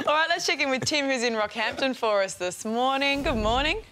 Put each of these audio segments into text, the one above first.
All right, let's check in with Tim, who's in Rockhampton for us this morning. Good morning.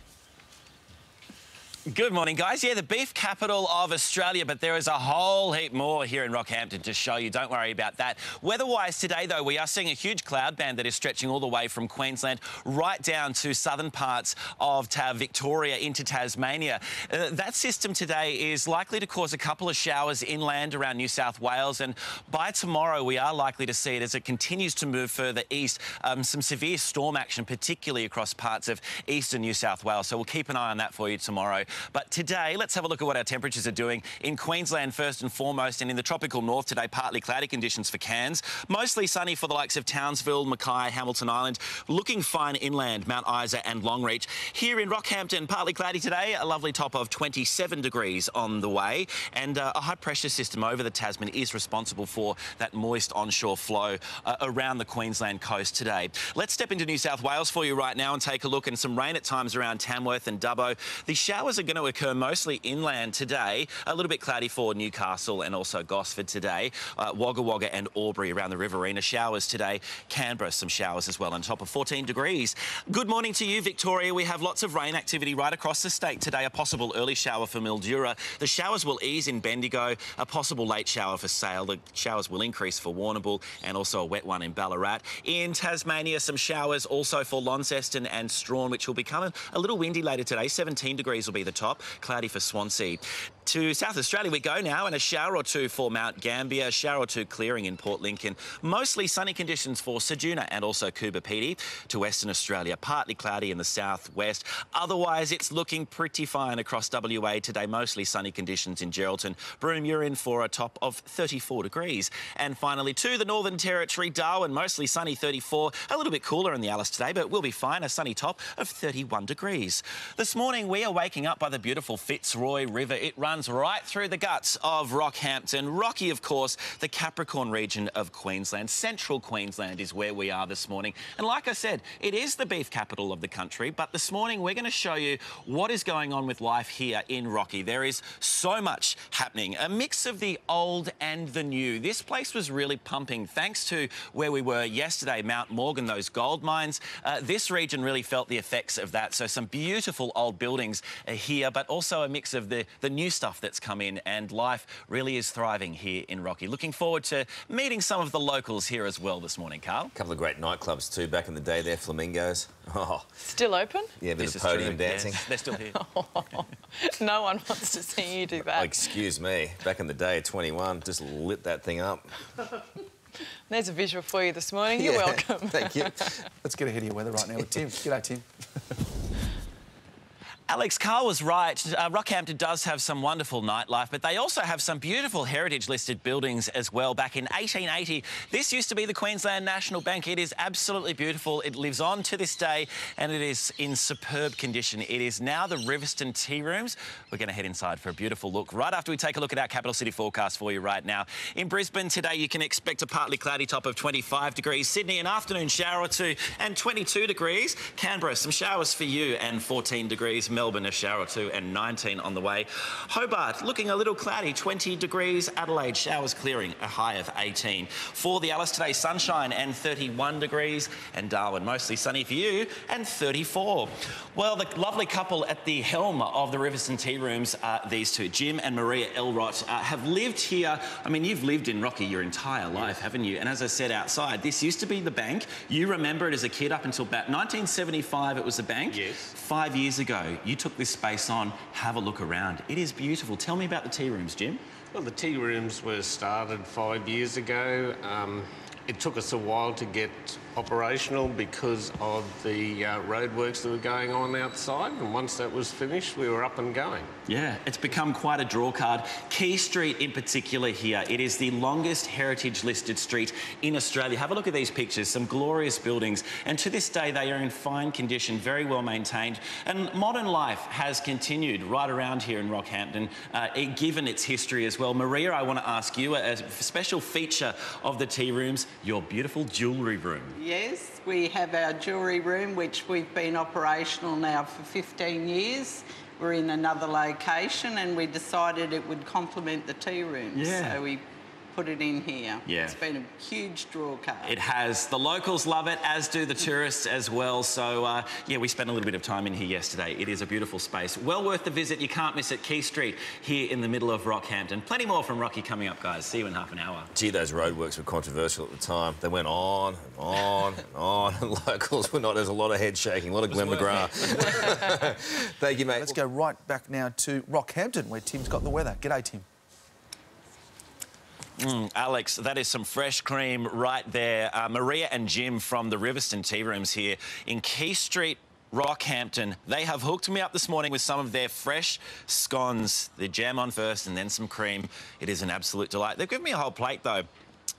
Good morning, guys. Yeah, the beef capital of Australia, but there is a whole heap more here in Rockhampton to show you. Don't worry about that. Weather-wise today, though, we are seeing a huge cloud band that is stretching all the way from Queensland right down to southern parts of Victoria into Tasmania. That system today is likely to cause a couple of showers inland around New South Wales, and by tomorrow we are likely to see it as it continues to move further east. Some severe storm action, particularly across parts of eastern New South Wales, so we'll keep an eye on that for you tomorrow. But today, let's have a look at what our temperatures are doing in Queensland first and foremost, and in the tropical north today, partly cloudy conditions for Cairns. Mostly sunny for the likes of Townsville, Mackay, Hamilton Island. Looking fine inland, Mount Isa and Longreach. Here in Rockhampton, partly cloudy today, a lovely top of 27 degrees on the way. And a high pressure system over the Tasman is responsible for that moist onshore flow around the Queensland coast today. Let's step into New South Wales for you right now and take a look, and some rain at times around Tamworth and Dubbo. The showers are going to occur mostly inland today. A little bit cloudy for Newcastle and also Gosford today. Wagga Wagga and Albury around the Riverina. Showers today. Canberra, some showers as well on top of 14 degrees. Good morning to you, Victoria. We have lots of rain activity right across the state today. A possible early shower for Mildura. The showers will ease in Bendigo. A possible late shower for Sale. The showers will increase for Warrnambool and also a wet one in Ballarat. In Tasmania, some showers also for Launceston and Strawn, which will become a little windy later today. 17 degrees will be the top. Cloudy for Swansea. To South Australia we go now, and a shower or two for Mount Gambier, a shower or two clearing in Port Lincoln. Mostly sunny conditions for Ceduna and also Coober Pedy. To Western Australia, partly cloudy in the southwest. Otherwise, it's looking pretty fine across WA today. Mostly sunny conditions in Geraldton. Broome, you're in for a top of 34 degrees. And finally, to the Northern Territory, Darwin, mostly sunny, 34. A little bit cooler in the Alice today, but we'll be fine. A sunny top of 31 degrees. This morning, we are waking up by the beautiful Fitzroy River. It runs right through the guts of Rockhampton. Rocky, of course, the Capricorn region of Queensland. Central Queensland is where we are this morning. And like I said, it is the beef capital of the country, but this morning we're going to show you what is going on with life here in Rocky. There is so much happening, a mix of the old and the new. This place was really pumping thanks to where we were yesterday, Mount Morgan, those gold mines. This region really felt the effects of that. So some beautiful old buildings here, but also a mix of the new stuff that's come in, and life really is thriving here in Rocky. Looking forward to meeting some of the locals here as well this morning, Carl. A couple of great nightclubs too back in the day there, Flamingos. Oh. Still open? Yeah, a bit of podium dancing. Yes, they're still here. No one wants to see you do that. Oh, excuse me. Back in the day, 21, just lit that thing up. There's a visual for you this morning. You're welcome. Thank you. Let's get ahead of your weather right now with Tim. G'day, Tim. Alex, Carl was right. Rockhampton does have some wonderful nightlife, but they also have some beautiful heritage-listed buildings as well. Back in 1880, this used to be the Queensland National Bank. It is absolutely beautiful. It lives on to this day, and it is in superb condition. It is now the Riverston Tea Rooms. We're going to head inside for a beautiful look right after we take a look at our capital city forecast for you right now. In Brisbane today, you can expect a partly cloudy top of 25 degrees. Sydney, an afternoon shower or two and 22 degrees. Canberra, some showers for you and 14 degrees. Melbourne, a shower or two and 19 on the way. Hobart, looking a little cloudy, 20 degrees. Adelaide, showers clearing, a high of 18. For the Alice today, sunshine and 31 degrees. And Darwin, mostly sunny for you and 34. Well, the lovely couple at the helm of the Riverston Tea Rooms, these two, Jim and Maria Elrott, have lived here. I mean, you've lived in Rocky your entire life, haven't you? And as I said outside, this used to be the bank. You remember it as a kid up until about 1975, it was the bank. Yes. 5 years ago, you took this space on. Have a look around. It is beautiful. Tell me about the tea rooms, Jim. Well, the tea rooms were started 5 years ago. It took us a while to get operational because of the roadworks that were going on outside, and once that was finished, we were up and going. Yeah, it's become quite a draw card. Quay Street in particular here, it is the longest heritage-listed street in Australia. Have a look at these pictures, some glorious buildings, and to this day they are in fine condition, very well maintained, and modern life has continued right around here in Rockhampton, given its history as well. Maria, I want to ask you, a special feature of the tea rooms, your beautiful jewellery room. Yes, we have our jewellery room, which we've been operational now for 15 years. We're in another location and we decided it would complement the tea rooms. Yeah. So we put it in here. Yeah. It's been a huge draw card. It has. The locals love it, as do the tourists as well. So, yeah, we spent a little bit of time in here yesterday. It is a beautiful space. Well worth the visit. You can't miss it. Quay Street here in the middle of Rockhampton. Plenty more from Rocky coming up, guys. See you in half an hour. Gee, those roadworks were controversial at the time. They went on and on and on, and locals were not. There's a lot of head shaking, a lot of Glenn McGrath. Thank you, mate. Let's go right back now to Rockhampton, where Tim's got the weather. G'day, Tim. Alex, that is some fresh cream right there. Maria and Jim from the Riverston Tea Rooms here in Quay Street, Rockhampton. They have hooked me up this morning with some of their fresh scones. The jam on first and then some cream. It is an absolute delight. They've given me a whole plate, though.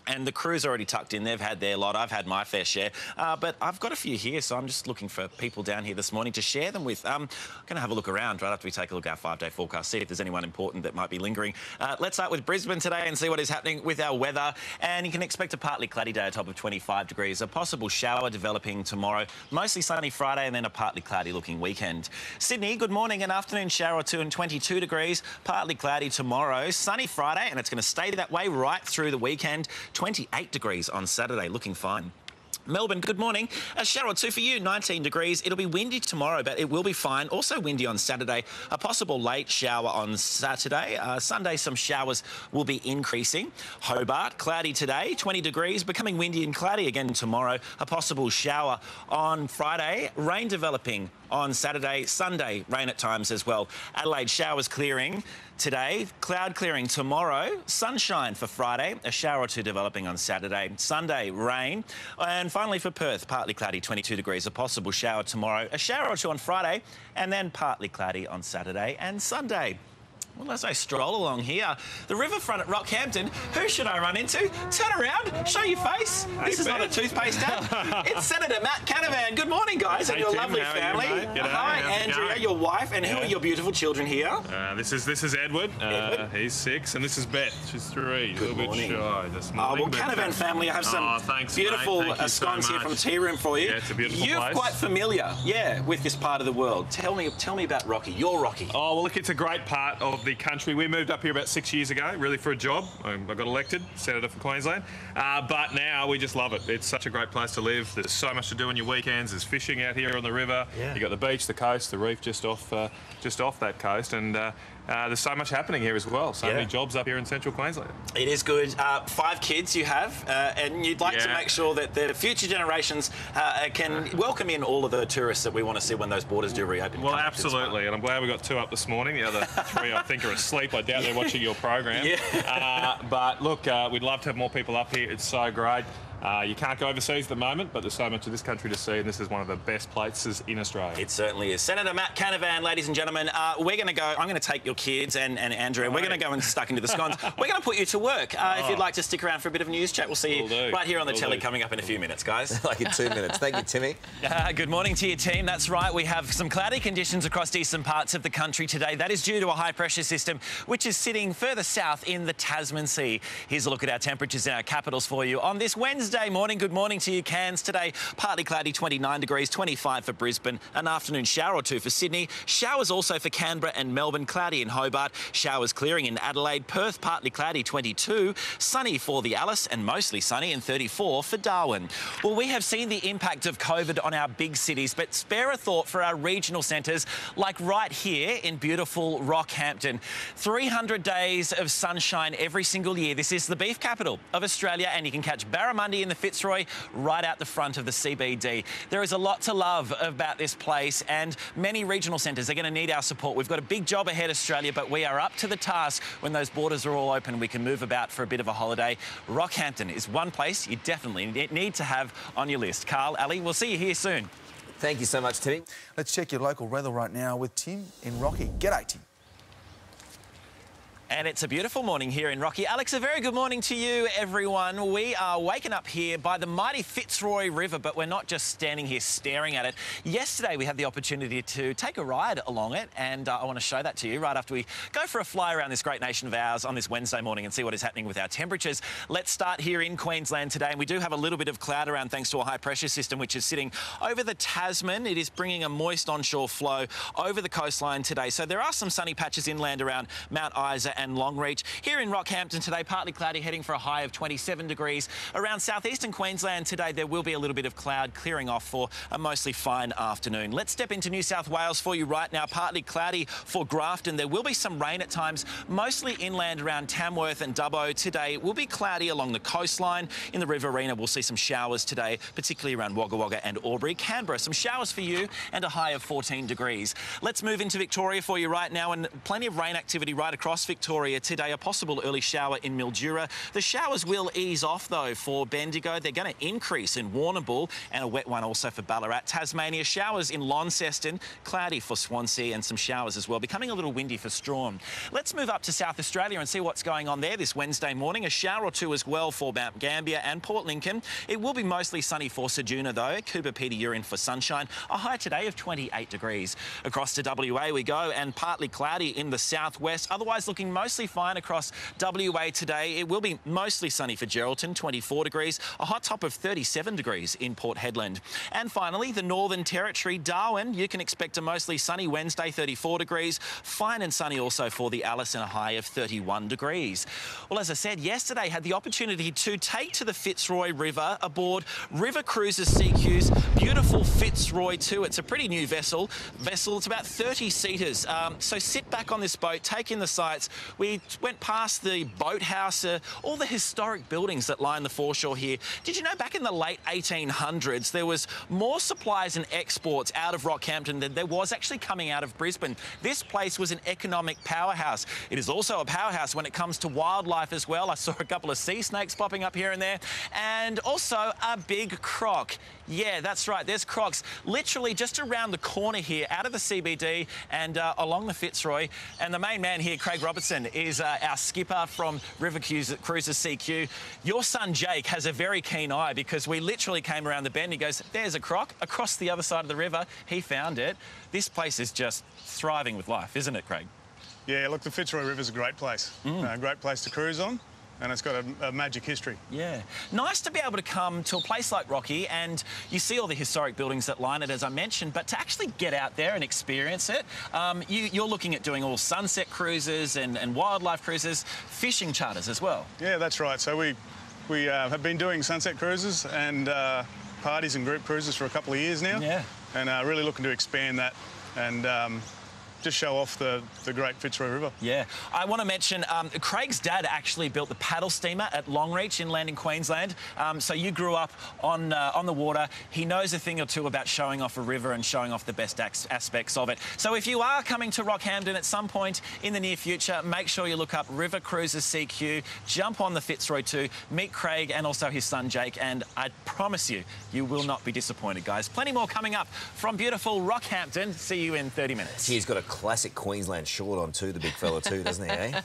And the crew's already tucked in. They've had their lot. I've had my fair share. But I've got a few here, so I'm just looking for people down here this morning to share them with. I'm going to have a look around right after we take a look at our 5-day forecast, see if there's anyone important that might be lingering. Let's start with Brisbane today and see what is happening with our weather. And you can expect a partly cloudy day, a top of 25 degrees. A possible shower developing tomorrow. Mostly sunny Friday and then a partly cloudy looking weekend. Sydney, good morning. An afternoon shower or two and 22 degrees. Partly cloudy tomorrow. Sunny Friday, and it's going to stay that way right through the weekend. 28 degrees on Saturday, looking fine. Melbourne, good morning. A shower or two for you, 19 degrees. It'll be windy tomorrow, but it will be fine. Also windy on Saturday. A possible late shower on Saturday. Sunday, some showers will be increasing. Hobart, cloudy today, 20 degrees. Becoming windy and cloudy again tomorrow. A possible shower on Friday. Rain developing on Saturday. Sunday, rain at times as well. Adelaide, showers clearing today. Cloud clearing tomorrow. Sunshine for Friday. A shower or two developing on Saturday. Sunday, rain. And finally for Perth, partly cloudy, 22 degrees. A possible shower tomorrow. A shower or two on Friday. And then partly cloudy on Saturday and Sunday. Well, as I stroll along here, the riverfront at Rockhampton, who should I run into? Turn around, show your face. This is not a toothpaste ad. It's Senator Matt Canavan. Good morning, guys, and your Tim, lovely how are you, family. mate? G'day, Hi, how's it Andrea, going? your wife, and who are your beautiful children here? This is Edward. He's 6, and this is Beth. She's 3. A little bit shy this morning. Well, Canavan family, I have some beautiful scones here from Tea Room for you. Yeah, it's a beautiful You're place. quite familiar, with this part of the world. Tell me about Rocky. Your Rocky. Oh, well, look, it's a great part of the country. We moved up here about 6 years ago, really for a job. I got elected, Senator for Queensland. But now we just love it. It's such a great place to live. There's so much to do on your weekends. There's fishing out here on the river. Yeah. You got the beach, the coast, the reef just off that coast, and there's so much happening here as well. So many jobs up here in Central Queensland. It is good. 5 kids you have, and you'd like to make sure that the future generations can welcome in all of the tourists that we want to see when those borders do reopen. Well, absolutely, and I'm glad we got 2 up this morning. The other 3, I think, are asleep. I doubt they're watching your program. But look, we'd love to have more people up here. It's so great. You can't go overseas at the moment, but there's so much of this country to see, and this is one of the best places in Australia. It certainly is. Senator Matt Canavan, ladies and gentlemen, we're going to go. I'm going to take your kids and Andrew, and we're going to go and stuck into the scones. We're going to put you to work. If you'd like to stick around for a bit of news chat, we'll see you right here on the telly coming up in a few minutes, guys. Like in 2 minutes. Thank you, Timmy. Good morning to your team. That's right. We have some cloudy conditions across eastern parts of the country today. That is due to a high pressure system, which is sitting further south in the Tasman Sea. Here's a look at our temperatures in our capitals for you on this Wednesday morning. Good morning to you, Cairns. Today, partly cloudy, 29 degrees, 25 for Brisbane. An afternoon shower or two for Sydney. Showers also for Canberra and Melbourne. Cloudy in Hobart. Showers clearing in Adelaide. Perth, partly cloudy, 22. Sunny for the Alice and mostly sunny and 34 for Darwin. Well, we have seen the impact of COVID on our big cities, but spare a thought for our regional centres, like right here in beautiful Rockhampton. 300 days of sunshine every single year. This is the beef capital of Australia, and you can catch barramundi in the Fitzroy right out the front of the CBD. There is a lot to love about this place, and many regional centres are going to need our support. We've got a big job ahead, Australia, but we are up to the task. When those borders are all open, we can move about for a bit of a holiday. Rockhampton is one place you definitely need to have on your list. Carl, Ali, we'll see you here soon. Thank you so much, Timmy. Let's check your local weather right now with Tim in Rocky. G'day, Tim. And it's a beautiful morning here in Rocky. Alex, a very good morning to you, everyone. We are waken up here by the mighty Fitzroy River, but we're not just standing here staring at it. Yesterday, we had the opportunity to take a ride along it, and I want to show that to you right after we go for a fly around this great nation of ours on this Wednesday morning and see what is happening with our temperatures. Let's start here in Queensland today, and we do have a little bit of cloud around thanks to a high pressure system which is sitting over the Tasman. It is bringing a moist onshore flow over the coastline today. So there are some sunny patches inland around Mount Isa and Longreach. Here in Rockhampton today, partly cloudy, heading for a high of 27 degrees. Around southeastern Queensland today, there will be a little bit of cloud clearing off for a mostly fine afternoon. Let's step into New South Wales for you right now. Partly cloudy for Grafton. There will be some rain at times, mostly inland around Tamworth and Dubbo. Today it will be cloudy along the coastline. In the Riverina, we'll see some showers today, particularly around Wagga Wagga and Albury. Canberra, some showers for you and a high of 14 degrees. Let's move into Victoria for you right now, and plenty of rain activity right across Victoria today. A possible early shower in Mildura. The showers will ease off though for Bendigo. They're going to increase in Warrnambool, and a wet one also for Ballarat. Tasmania, showers in Launceston, cloudy for Swansea, and some showers as well. Becoming a little windy for Strawn. Let's move up to South Australia and see what's going on there this Wednesday morning. A shower or two as well for Mount Gambier and Port Lincoln. It will be mostly sunny for Ceduna though. Cooper Pedy, you're in for sunshine. A high today of 28 degrees. Across to WA we go, and partly cloudy in the southwest. Otherwise looking mostly fine across WA today. It will be mostly sunny for Geraldton, 24 degrees. A hot top of 37 degrees in Port Hedland. And finally, the Northern Territory, Darwin, you can expect a mostly sunny Wednesday, 34 degrees. Fine and sunny also for the Alice, and a high of 31 degrees. Well, as I said, yesterday had the opportunity to take to the Fitzroy River aboard River Cruises CQ's beautiful Fitzroy 2. It's a pretty new vessel. It's about 30 seaters. So sit back on this boat, take in the sights. We went past the boathouse, all the historic buildings that line the foreshore here. Did you know back in the late 1800s, there was more supplies and exports out of Rockhampton than there was actually coming out of Brisbane? This place was an economic powerhouse. It is also a powerhouse when it comes to wildlife as well. I saw a couple of sea snakes popping up here and there, and also a big croc. Yeah, that's right. There's crocs literally just around the corner here, out of the CBD and along the Fitzroy. And the main man here, Craig Robertson, is our skipper from River Cruises CQ. Your son Jake has a very keen eye, because we literally came around the bend. He goes, "There's a croc across the other side of the river." He found it. This place is just thriving with life, isn't it, Craig? Yeah, look, the Fitzroy River's a great place. A great place to cruise on, and it's got a magic history. Yeah. Nice to be able to come to a place like Rocky and you see all the historic buildings that line it, as I mentioned, but to actually get out there and experience it, you're looking at doing all sunset cruises and wildlife cruises, fishing charters as well. Yeah, that's right. So we have been doing sunset cruises and parties and group cruises for a couple of years now. Yeah. And really looking to expand that and just show off the great Fitzroy River. Yeah. I want to mention Craig's dad actually built the paddle steamer at Longreach inland in Queensland. So you grew up on the water. He knows a thing or two about showing off a river and showing off the best aspects of it. So if you are coming to Rockhampton at some point in the near future, make sure you look up River Cruises CQ, jump on the Fitzroy 2, meet Craig and also his son Jake, and I promise you, you will not be disappointed, guys. Plenty more coming up from beautiful Rockhampton. See you in 30 minutes. He's got a classic Queensland short on too, the big fella too, doesn't he, eh?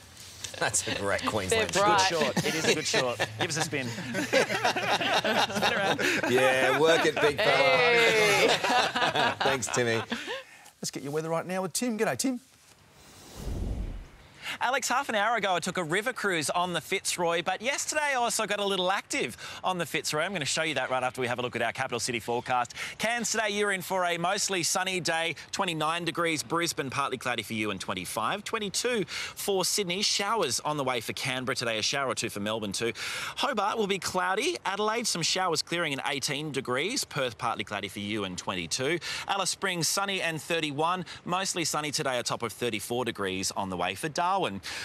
That's a great Queensland They're short. bright. Good short. It is a good short. Give us a spin. Spin around. Yeah, work it, big fella. Hey. Thanks, Timmy. Let's get your weather right now with Tim. G'day, Tim. Alex, half an hour ago I took a river cruise on the Fitzroy, but yesterday I also got a little active on the Fitzroy. I'm going to show you that right after we have a look at our capital city forecast. Cairns today, you're in for a mostly sunny day, 29 degrees. Brisbane, partly cloudy for you, and 25. 22 for Sydney. Showers on the way for Canberra today, a shower or two for Melbourne too. Hobart will be cloudy. Adelaide, some showers clearing, and 18 degrees. Perth, partly cloudy for you, and 22. Alice Springs, sunny and 31. Mostly sunny today, a top of 34 degrees on the way for Darwin.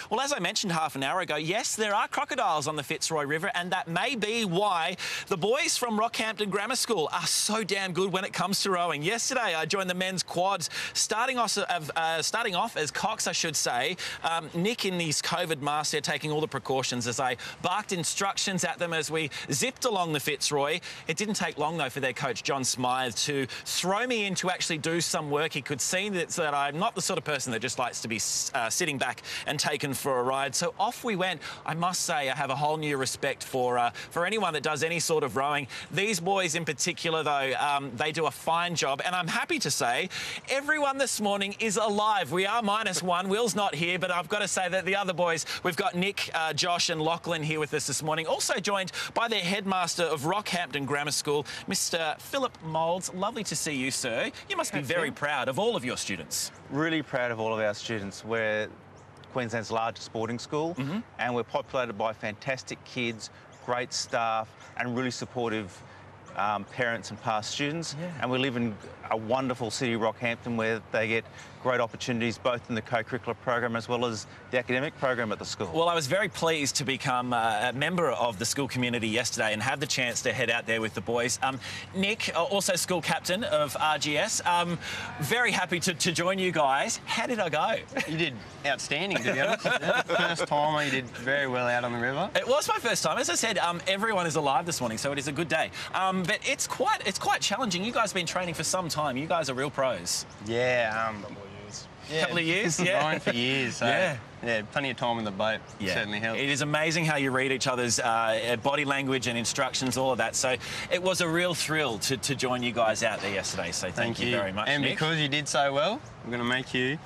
Well, as I mentioned half an hour ago, yes, there are crocodiles on the Fitzroy River, and that may be why the boys from Rockhampton Grammar School are so damn good when it comes to rowing. Yesterday, I joined the men's quads, starting off as cocks, I should say. Nick in his COVID mask, they're taking all the precautions as I barked instructions at them as we zipped along the Fitzroy. It didn't take long, though, for their coach, John Smythe, to throw me in to actually do some work. He could see that I'm not the sort of person that just likes to be sitting back and taken for a ride. So off we went. I must say I have a whole new respect for anyone that does any sort of rowing. These boys in particular, though, they do a fine job. And I'm happy to say everyone this morning is alive. We are -1. Will's not here, but I've got to say that the other boys, we've got Nick, Josh and Lachlan here with us this morning. Also joined by their headmaster of Rockhampton Grammar School, Mr. Philip Moulds. Lovely to see you, sir. You must be very proud of all of your students. Really proud of all of our students. We're Queensland's largest boarding school, and we're populated by fantastic kids, great staff, and really supportive parents and past students. And we live in a wonderful city, Rockhampton, where they get great opportunities both in the co-curricular program as well as the academic program at the school. Well, I was very pleased to become a member of the school community yesterday and have the chance to head out there with the boys. Nick, also school captain of RGS, very happy to join you guys. How did I go? You did outstanding, to be honest. First timer, you did very well out on the river. It was my first time. As I said, everyone is alive this morning, so it is a good day. But it's quite challenging. You guys have been training for some time. You guys are real pros. Yeah, Couple of years, yeah. Rowing for years, so yeah, plenty of time in the boat. Certainly helps. It is amazing how you read each other's body language and instructions, all of that. So it was a real thrill to join you guys out there yesterday. So thank you very much, And Nick. because you did so well, we're going to make you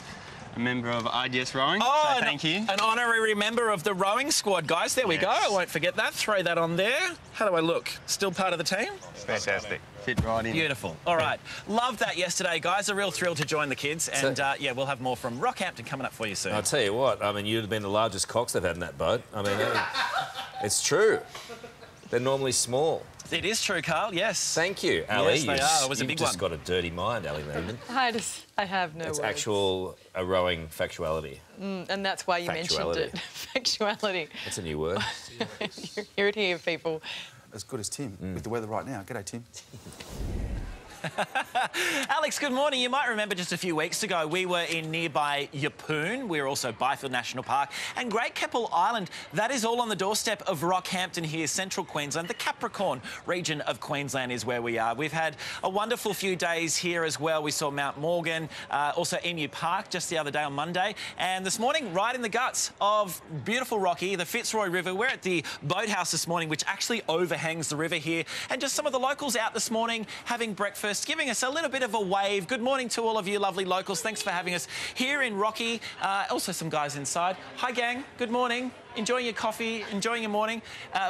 a member of RGS Rowing. Oh, so thank you. An honorary member of the rowing squad, guys. There we go. I won't forget that. Throw that on there. How do I look? Still part of the team? Fantastic. Fit right in. Beautiful. All right. Loved that yesterday, guys. A real thrill to join the kids. And, yeah, we'll have more from Rockhampton coming up for you soon. I'll tell you what, I mean, you'd have been the largest cocks they've had in that boat. I mean, it's true. They're normally small. It is true, Carl, yes. Thank you, Ali. Yes, they are. It was a big one. You've just got a dirty mind, Ali Newman. I have no words. It's actual rowing factuality. And that's why you mentioned it. Factuality. That's a new word. You hear it here, people. As good as Tim with the weather right now. G'day, Tim. Alex, good morning. You might remember just a few weeks ago we were in nearby Yeppoon. We were also Byfield National Park and Great Keppel Island. That is all on the doorstep of Rockhampton here, Central Queensland. The Capricorn region of Queensland is where we are. We've had a wonderful few days here as well. We saw Mount Morgan, also Emu Park just the other day on Monday. And this morning, right in the guts of beautiful Rocky, the Fitzroy River. We're at the boathouse this morning, which actually overhangs the river here. And just some of the locals out this morning having breakfast, giving us a little bit of a wave. Good morning to all of you lovely locals. Thanks for having us here in Rocky. Also some guys inside. Hi, gang. Good morning. Enjoying your coffee, enjoying your morning.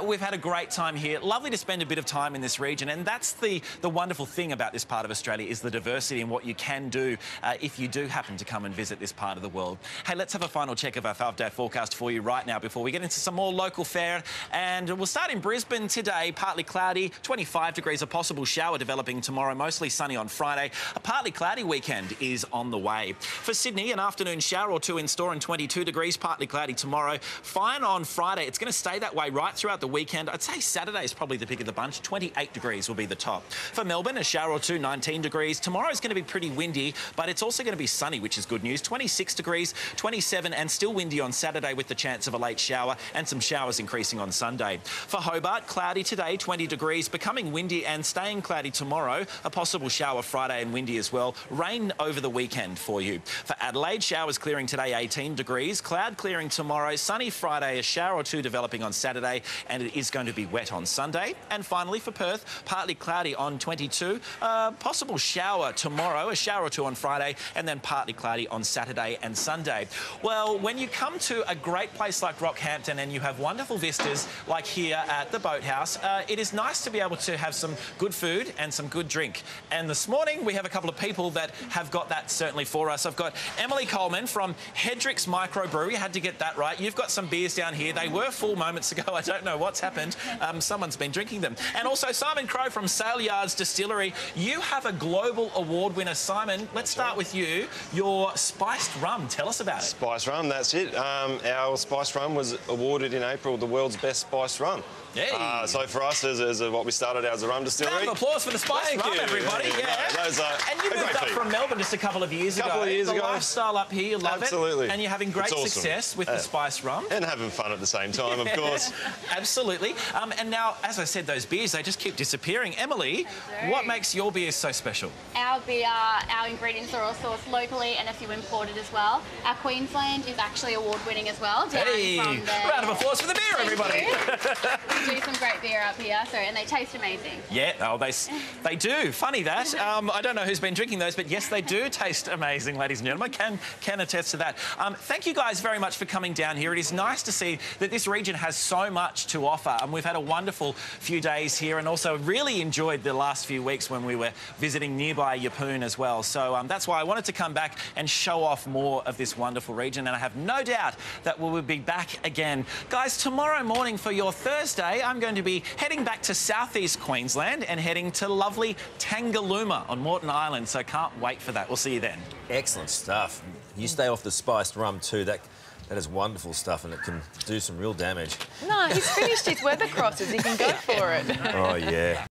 We've had a great time here. Lovely to spend a bit of time in this region, and that's the wonderful thing about this part of Australia is the diversity and what you can do if you do happen to come and visit this part of the world. Hey, let's have a final check of our 5-day forecast for you right now before we get into some more local fare. And we'll start in Brisbane today, partly cloudy, 25 degrees, a possible shower developing tomorrow, mostly sunny on Friday. A partly cloudy weekend is on the way. For Sydney, an afternoon shower or two in store and 22 degrees, partly cloudy tomorrow. Fine on Friday. It's going to stay that way right throughout the weekend. I'd say Saturday is probably the pick of the bunch. 28 degrees will be the top. For Melbourne, a shower or two, 19 degrees. Tomorrow is going to be pretty windy, but it's also going to be sunny, which is good news. 26 degrees, 27 and still windy on Saturday with the chance of a late shower and some showers increasing on Sunday. For Hobart, cloudy today, 20 degrees, becoming windy and staying cloudy tomorrow. A possible shower Friday and windy as well. Rain over the weekend for you. For Adelaide, showers clearing today, 18 degrees. Cloud clearing tomorrow. Sunny Friday, a shower or two developing on Saturday, and it is going to be wet on Sunday. And finally for Perth, partly cloudy on 22. Possible shower tomorrow, a shower or two on Friday, and then partly cloudy on Saturday and Sunday. Well, when you come to a great place like Rockhampton and you have wonderful vistas like here at the boathouse, it is nice to be able to have some good food and some good drink. And this morning we have a couple of people that have got that certainly for us. I've got Emily Coleman from Hedrick's Microbrewery. Had to get that right. You've got some beers down here. They were full moments ago. I don't know what's happened. Someone's been drinking them. And also Simon Crowe from Sale Yards Distillery. You have a global award winner. Simon, let's start with you. Your spiced rum. Tell us about it. Spiced rum, that's it. Our spiced rum was awarded in April the world's best spiced rum. Hey. So for us, as what we started out as a rum distillery. Round of applause for the spiced rum, everybody. Yeah. And you moved up from Melbourne just a couple of years ago. The lifestyle up here, you love Absolutely. it. And you're having great success with the spiced rum. And having fun at the same time, of course. Absolutely. And now, as I said, those beers, they just keep disappearing. Emily, what makes your beers so special? Our beer, our ingredients are all sourced locally and a few imported as well. Our Queensland is actually award-winning as well. Hey, round of applause for the beer beer, everybody. We do some great beer up here, and they taste amazing. Yeah, oh, they do. Funny that. I don't know who's been drinking those, but yes, they do taste amazing, ladies and gentlemen. Can attest to that. Thank you guys very much for coming down here. It is nice to see that this region has so much to offer. We've had a wonderful few days here and also really enjoyed the last few weeks when we were visiting nearby Yeppoon as well. So that's why I wanted to come back and show off more of this wonderful region, and I have no doubt that we will be back again. Guys, tomorrow morning for your Thursday, I'm going to be heading back to southeast Queensland and heading to lovely Tangalooma on Moreton Island, so can't wait for that. We'll see you then. Excellent stuff. You stay off the spiced rum too. That is wonderful stuff, and it can do some real damage. No, he's finished his weather crosses. He can go for it. Oh, yeah.